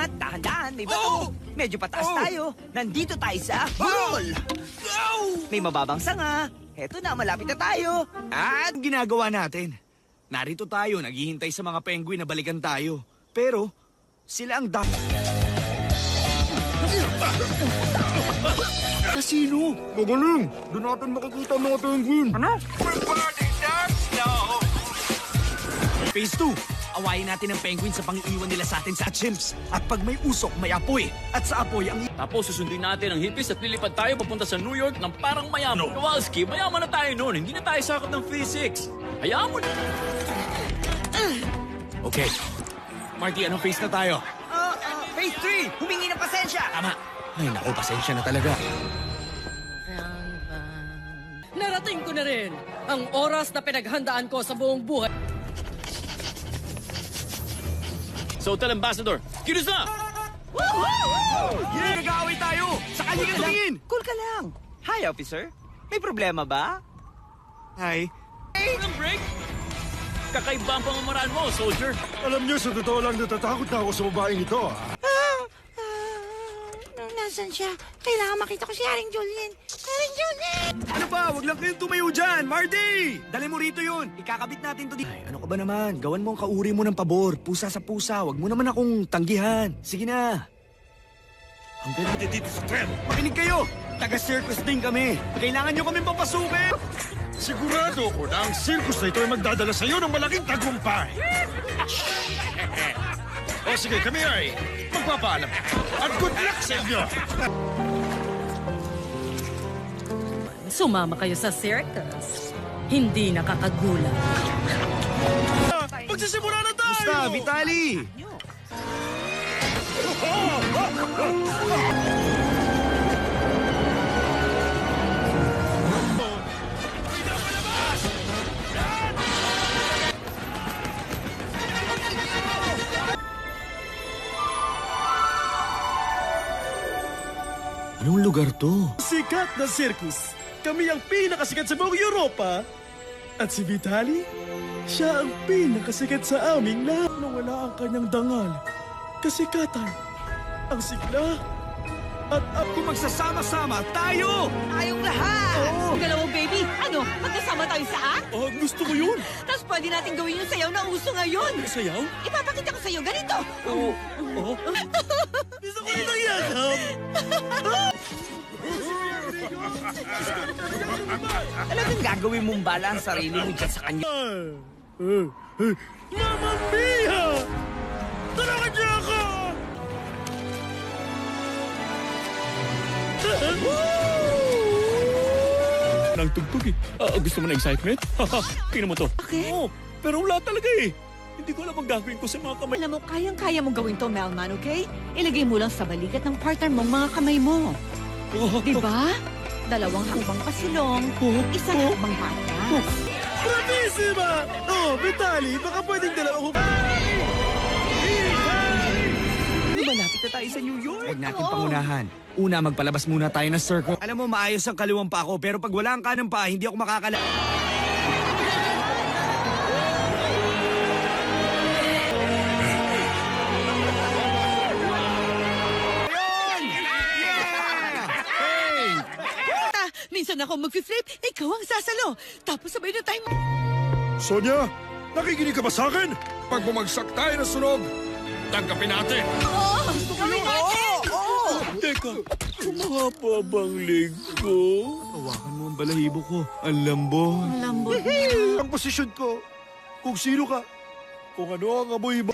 Ingat! Dahan-dahan! May bato! Medyo pataas tayo. Nandito tayo sa burol! May mababang sanga. Heto na, malapit na tayo. At ginagawa natin. Narito tayo, naghihintay sa mga penguin na balikan tayo. Pero, sila ang Kasino? Magaling! Doon natin makikita ang mga penguin. Ano? Phase 2. Awayin natin ang penguin sa pang-iwan nila sa atin sa chimps. At pag may usok, may apoy. At sa apoy, ang... Tapos susundin natin ang hippies at lilipad tayo papunta sa New York ng parang mayaman. Kowalski, mayaman na tayo noon. Hindi na tayo sakot ng physics. Hayaan mo na. Okay. Marty, anong phase na tayo? Phase 3! Humingi ng pasensya! Tama. Ay, naku, pasensya na talaga. Narating ko na rin ang oras na pinaghandaan ko sa buong buhay. So, Hotel Ambassador, kilos na! Yeah, nag-aaway tayo! Sa kanya ka tumingin! Cool ka lang. Hi, officer. May problema ba? Hi. Ang break! Kakaiba ang pamamaraan mo, soldier. Alam niyo, sa totoo lang natatakot na ako sa babaeng ito. Nasaan siya? Kailangan makita ko si Haring Julien. Haring Julien! Ano ba? Huwag lang kayong tumayo dyan! Marty! Dali mo rito yun! Ikakabit natin to dito. Ay, ano ka ba naman? Gawan mo ang kauri mo ng pabor. Pusa sa pusa. Huwag mo naman akong tanggihan. Sige na. Ang ganda dito sa tren. Makinig kayo! Taga-circus din kami. Kailangan nyo kaming papasukin! Sigurado ko na ang circus na ito ay magdadala sa iyo ng malaking tagumpay. O sige, kami ay magpapaalam. At good luck sa inyo! Sumama kayo sa circus. Hindi nakakagulat. Magsisimula na tayo! Basta, Vitali! Anong lugar to? Sikat na circus. Kami ang pinakasikat sa buong Europa. At si Vitali, siya ang pinakasikat sa aming lahat. Nawala ang kanyang dangal, kasikatan, ang sigla, at Kung magsasama-sama tayo! Tayong lahat! Dalawang baby, ano? Magkasama tayo saan? gusto ko yun. Tapos pwede natin gawin yung sayaw na uso ngayon. Sayaw? Ipapakita ko sa'yo, ganito. Gusto ko nito yakap. Talagang gagawin mong bala ang sarili mo dyan sa kanya. Mamma Mia! Tulungan niyo ako! Nang tugtog eh. Gusto mo na excitement? Tingnan mo to. Okay. Oo, pero wala talaga eh. Hindi ko alam ang gagawin ko sa mga kamay. Alam mo, kayang-kaya mong gawin to, Melman, okay? Ilagay mo lang sa balikat ng partner mong mga kamay mo. Di ba? Dalawang hakbang pasilong, isang hakbang patas. Bravissima! Oh, Vitali, baka pwedeng dalawang Malapit na tayo sa New York. Huwag natin pangunahan. Una, magpalabas muna tayo ng circle. Alam mo, maayos ang kaliwang pa ako, pero pag wala ang kanang pa, hindi ako makakala... Minsan ako mag-flip, ikaw ang sasalo. Tapos sabay na tayo... Sonia, nakikinig ka ba sa akin? Pag bumagsak tayo ng sunog, tanggapin natin. Gawin natin! Teka, kumahaba bang leg ko? Hawakan mo ang balahibo ko. Ang lambot. Malambot. Ang posisyon ko, kung sino ka, kung ano ang amoy mo.